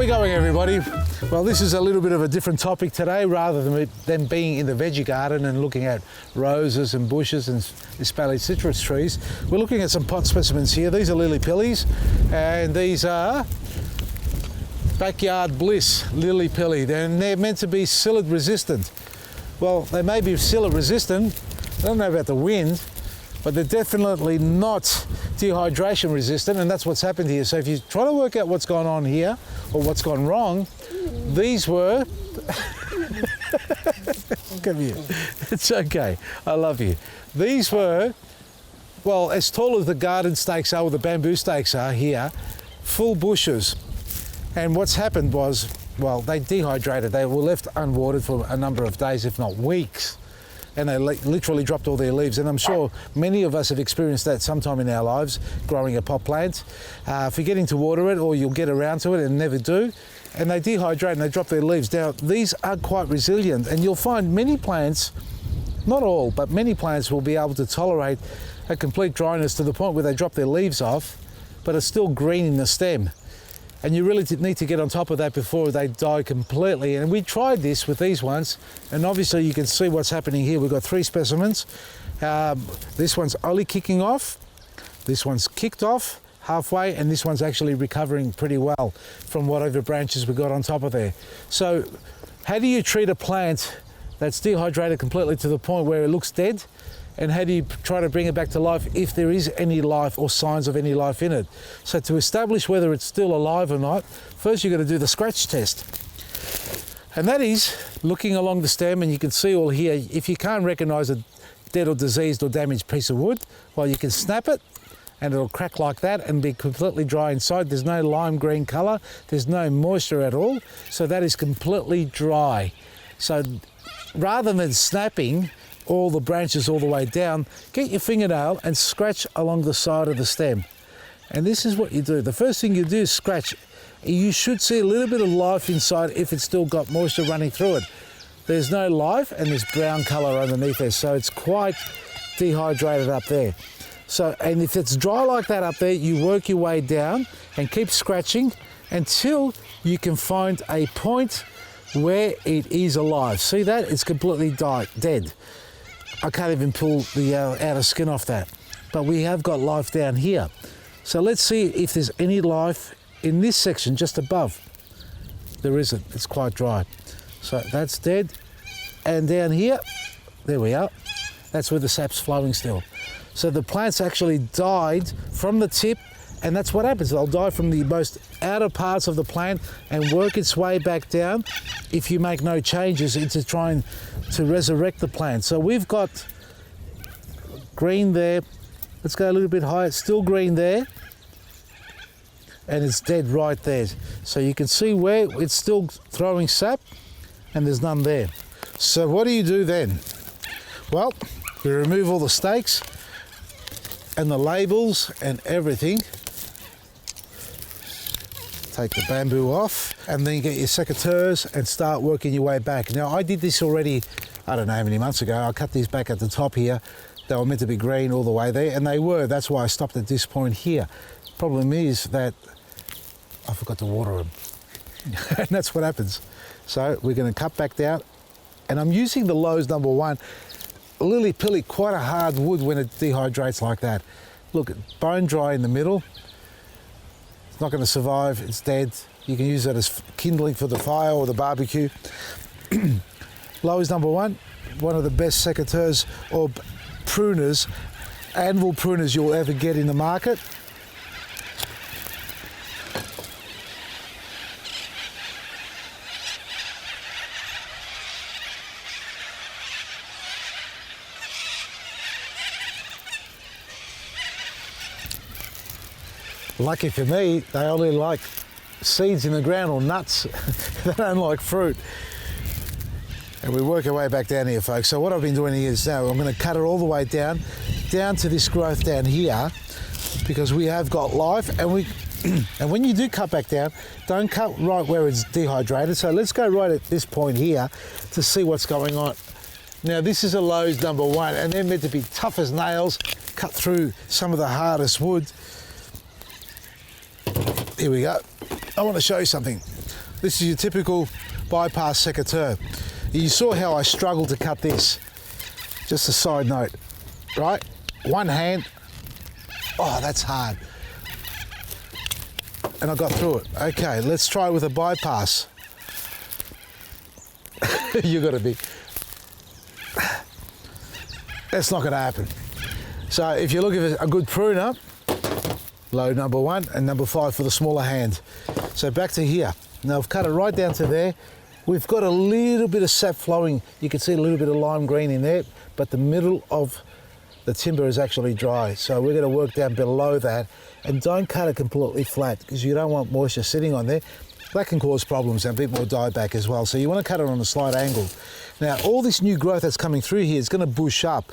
we going, everybody? Well, this is a little bit of a different topic today, rather than them being in the veggie garden and looking at roses and bushes and especially citrus trees. We're looking at some pot specimens here. These are lily pillies, and these are Backyard Bliss lily pilly. They're meant to be psyllid resistant. Well, they may be psyllid resistant. I don't know about the wind, but they're definitely not dehydration resistant, and that's what's happened here. So if you try to work out what's gone on here or what's gone wrong, these were come here, it's okay, I love you. These were, well, as tall as the garden stakes are, or the bamboo stakes are here, full bushes. And what's happened was, well, they dehydrated. They were left unwatered for a number of days, if not weeks. And they literally dropped all their leaves. And I'm sure many of us have experienced that sometime in our lives, growing a pot plant, forgetting to water it, or you'll get around to it and never do. And they dehydrate and they drop their leaves. Now, these are quite resilient, and you'll find many plants, not all, but many plants will be able to tolerate a complete dryness to the point where they drop their leaves off, but it's still green in the stem. And you really need to get on top of that before they die completely. And we tried this with these ones, and obviously you can see what's happening here. We've got 3 specimens. This one's only kicking off, this one's kicked off halfway, and this one's actually recovering pretty well from whatever branches we got on top of there. So how do you treat a plant that's dehydrated completely to the point where it looks dead? And how do you try to bring it back to life if there is any life or signs of any life in it? So to establish whether it's still alive or not, first you've got to do the scratch test. And that is looking along the stem, and you can see all here, if you can't recognize a dead or diseased or damaged piece of wood, well, you can snap it and it'll crack like that and be completely dry inside. There's no lime green color, there's no moisture at all, so that is completely dry. So rather than snapping all the branches all the way down, get your fingernail and scratch along the side of the stem. And this is what you do. The first thing you do is scratch. You should see a little bit of life inside if it's still got moisture running through it. There's no life, and there's brown color underneath there, so it's quite dehydrated up there. So, and if it's dry like that up there, you work your way down and keep scratching until you can find a point where it is alive. See that? It's completely dead. I can't even pull the outer skin off that, but we have got life down here. So let's see if there's any life in this section just above. There isn't, it's quite dry. So that's dead. And down here, there we are. That's where the sap's flowing still. So the plant's actually died from the tip, and that's what happens. They'll die from the most outer parts of the plant and work its way back down if you make no changes into trying to resurrect the plant. So we've got green there. Let's go a little bit higher. It's still green there, and it's dead right there. So you can see where it's still throwing sap, and there's none there. So what do you do then? Well, we remove all the stakes and the labels and everything. Take the bamboo off, and then you get your secateurs and start working your way back. Now, I did this already, I don't know how many months ago. I cut these back at the top here. They were meant to be green all the way there, and they were. That's why I stopped at this point here. Problem is that I forgot to water them. And that's what happens. So we're going to cut back down, and I'm using the Lowe's number 1. Lily pilly, quite a hard wood when it dehydrates like that. Look, bone dry in the middle. It's not going to survive, it's dead. You can use that as kindling for the fire or the barbecue. Lowe's number 1, one of the best secateurs or pruners, anvil pruners you'll ever get in the market. Lucky for me, they only like seeds in the ground or nuts. They don't like fruit. And we work our way back down here, folks. So what I've been doing here is now I'm going to cut it all the way down to this growth down here, because we have got life. And and when you do cut back down, don't cut right where it's dehydrated. So let's go right at this point here to see what's going on. Now this is a Lowe's number 1, and they're meant to be tough as nails, cut through some of the hardest wood. Here we go. I want to show you something. This is your typical bypass secateurs. You saw how I struggled to cut this. Just a side note, right? One hand, oh, that's hard. And I got through it. Okay, let's try it with a bypass. You gotta be, that's not gonna happen. So if you're looking for a good pruner, load number 1 and number 5 for the smaller hand. So back to here. Now I've cut it right down to there. We've got a little bit of sap flowing. You can see a little bit of lime green in there, but the middle of the timber is actually dry. So we're going to work down below that, and don't cut it completely flat because you don't want moisture sitting on there. That can cause problems and a bit more dieback as well. So you want to cut it on a slight angle. Now all this new growth that's coming through here is going to bush up.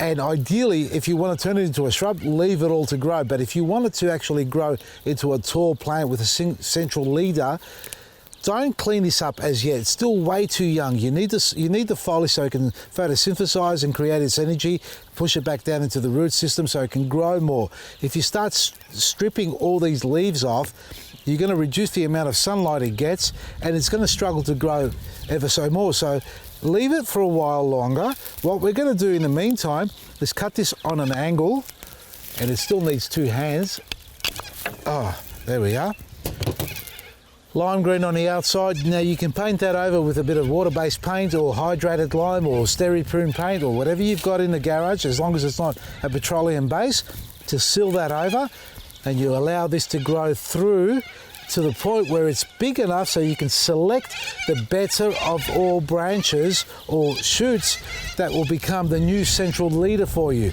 And ideally, if you want to turn it into a shrub, leave it all to grow. But if you want it to actually grow into a tall plant with a central leader, don't clean this up as yet. It's still way too young. You need the foliage so it can photosynthesize and create its energy, push it back down into the root system so it can grow more. If you start stripping all these leaves off, you're going to reduce the amount of sunlight it gets, and it's going to struggle to grow ever so more. So leave it for a while longer. What we're going to do in the meantime is cut this on an angle, and it still needs 2 hands. Oh, there we are. Lime green on the outside. Now you can paint that over with a bit of water-based paint or hydrated lime or Steri-Prune paint or whatever you've got in the garage, as long as it's not a petroleum base, to seal that over, and you allow this to grow through to the point where it's big enough so you can select the better of all branches or shoots that will become the new central leader for you.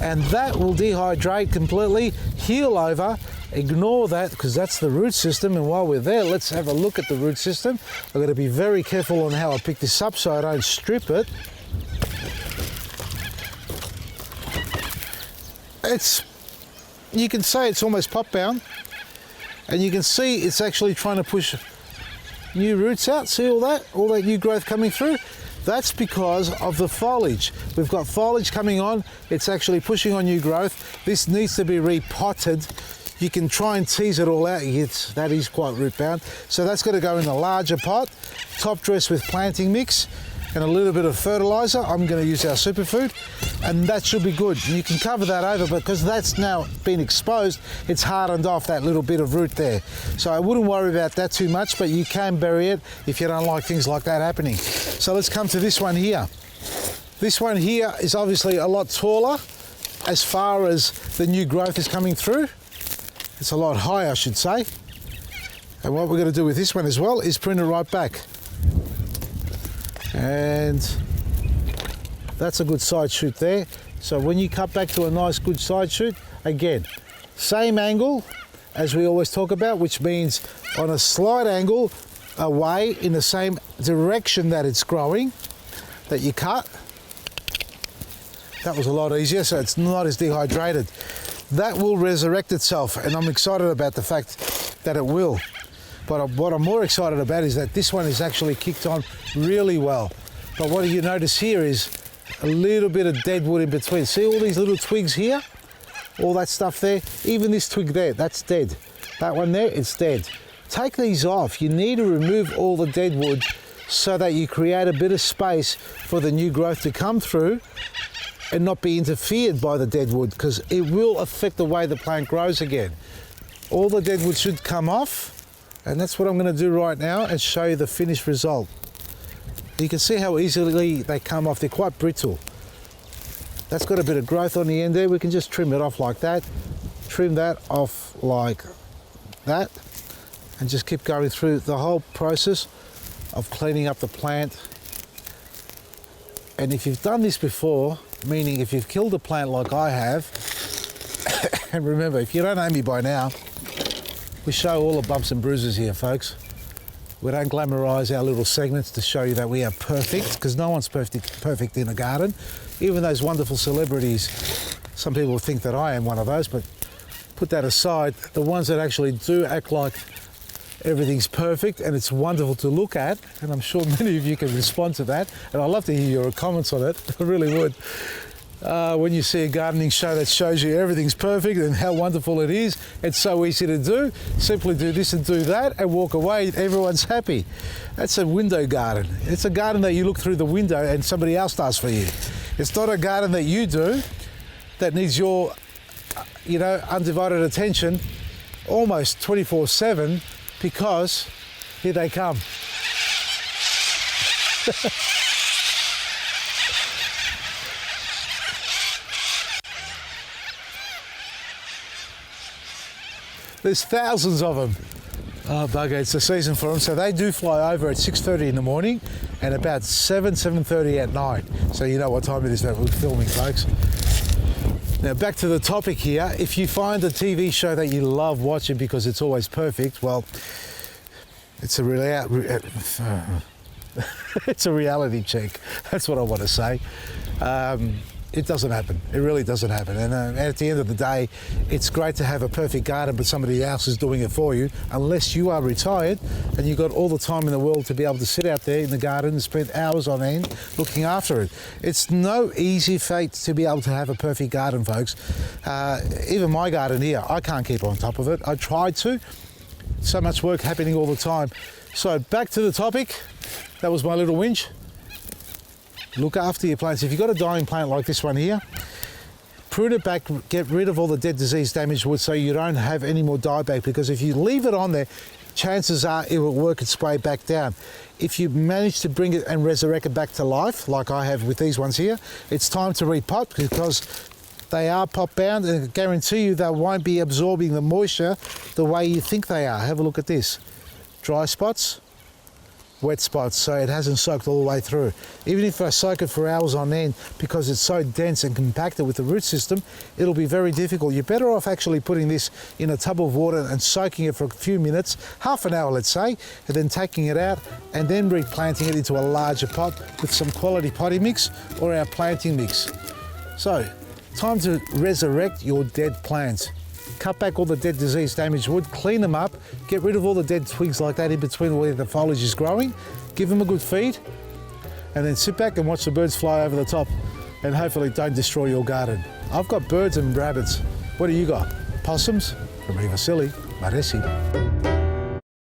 And that will dehydrate completely, heal over. Ignore that because that's the root system, and while we're there, let's have a look at the root system. I've got to be very careful on how I pick this up so I don't strip it. You can say it's almost pot bound, and you can see it's actually trying to push new roots out. See all that new growth coming through? That's because of the foliage. We've got foliage coming on, it's actually pushing on new growth. This needs to be repotted. You can try and tease it all out. That is quite root bound. So that's got to go in a larger pot, top dress with planting mix and a little bit of fertilizer. I'm going to use our superfood, and that should be good. You can cover that over because that's now been exposed. It's hardened off that little bit of root there. So I wouldn't worry about that too much, but you can bury it if you don't like things like that happening. So let's come to this one here. This one here is obviously a lot taller as far as the new growth is coming through. It's a lot higher, I should say. And what we're going to do with this one as well is prune it right back. And that's a good side shoot there. So when you cut back to a nice good side shoot, again, same angle as we always talk about, which means on a slight angle away in the same direction that it's growing, that you cut. That was a lot easier, so it's not as dehydrated. That will resurrect itself, and I'm excited about the fact that it will. But what I'm more excited about is that this one is actually kicked on really well. But what you notice here is a little bit of dead wood in between. See all these little twigs here? All that stuff there? Even this twig there, that's dead. That one there, it's dead. Take these off. You need to remove all the dead wood so that you create a bit of space for the new growth to come through and not be interfered by the dead wood, because it will affect the way the plant grows again. All the dead wood should come off, and that's what I'm going to do right now and show you the finished result. You can see how easily they come off. They're quite brittle. That's got a bit of growth on the end there. We can just trim it off like that. Trim that off like that, and just keep going through the whole process of cleaning up the plant. And if you've done this before, meaning if you've killed a plant like I have, and remember, if you don't know me by now, we show all the bumps and bruises here, folks. We don't glamorise our little segments to show you that we are perfect, because no one's perfect in a garden. Even those wonderful celebrities, some people think that I am one of those, but put that aside, the ones that actually do act like everything's perfect and it's wonderful to look at, and I'm sure many of you can respond to that, and I'd love to hear your comments on it, I really would. When you see a gardening show that shows you everything's perfect and how wonderful it is, it's so easy to do. Simply do this and do that and walk away, everyone's happy. That's a window garden. It's a garden that you look through the window and somebody else does for you. It's not a garden that you do that needs your, undivided attention almost 24/7, because here they come. There's thousands of them. Oh, bugger, it's the season for them. So they do fly over at 6:30 in the morning and about 7:30 at night. So you know what time it is that we're filming, folks. Now back to the topic here. If you find a TV show that you love watching because it's always perfect, well, it's a it's a reality check. That's what I want to say. It doesn't happen. It really doesn't happen. And at the end of the day, it's great to have a perfect garden, but somebody else is doing it for you, unless you are retired and you've got all the time in the world to be able to sit out there in the garden and spend hours on end looking after it. It's no easy feat to be able to have a perfect garden, folks. Even my garden here, I can't keep on top of it. I tried to. So much work happening all the time. So back to the topic. That was my little whinge. Look after your plants. If you've got a dying plant like this one here, prune it back, get rid of all the dead, disease, damaged wood so you don't have any more dieback, because if you leave it on there, chances are it will work its way back down. If you manage to bring it and resurrect it back to life, like I have with these ones here, it's time to repot, because they are pot bound, and I guarantee you they won't be absorbing the moisture the way you think they are. Have a look at this. Dry spots, wet spots, so it hasn't soaked all the way through. Even if I soak it for hours on end, because it's so dense and compacted with the root system, it'll be very difficult. You're better off actually putting this in a tub of water and soaking it for a few minutes, half an hour let's say, and then taking it out and then replanting it into a larger pot with some quality potting mix or our planting mix. So, time to resurrect your dead plants. Cut back all the dead, disease, damaged wood, clean them up, get rid of all the dead twigs like that in between where the foliage is growing, give them a good feed, and then sit back and watch the birds fly over the top, and hopefully don't destroy your garden. I've got birds and rabbits. What do you got? Possums? From Riva Silly, Maresi.